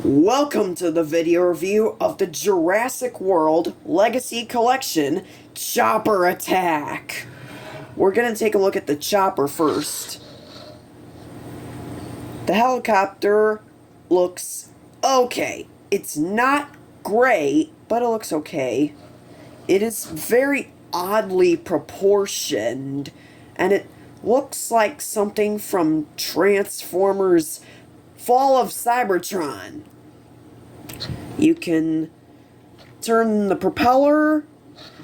Welcome to the video review of the Jurassic World Legacy Collection Chopper Attack. We're going to take a look at the chopper first. The helicopter looks okay. It's not great, but it looks okay. It is very oddly proportioned, and it looks like something from Transformers Fall of Cybertron. You can turn the propeller,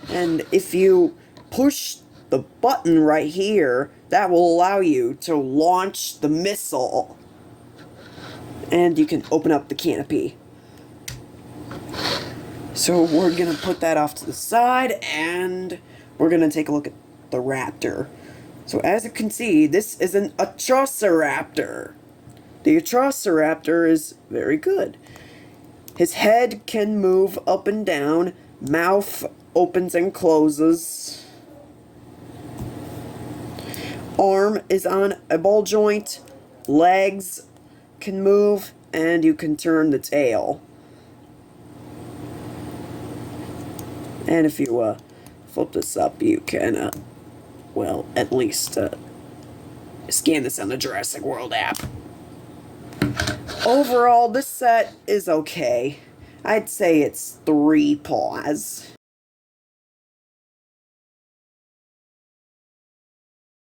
and if you push the button right here, that will allow you to launch the missile. And you can open up the canopy. So we're going to put that off to the side, and we're going to take a look at the raptor. So as you can see, this is an Atrociraptor. The Atrociraptor is very good. His head can move up and down, mouth opens and closes. Arm is on a ball joint, legs can move, and you can turn the tail. And if you flip this up, you can, well, at least scan this on the Jurassic World app. Overall, this set is okay. I'd say it's 3 paws.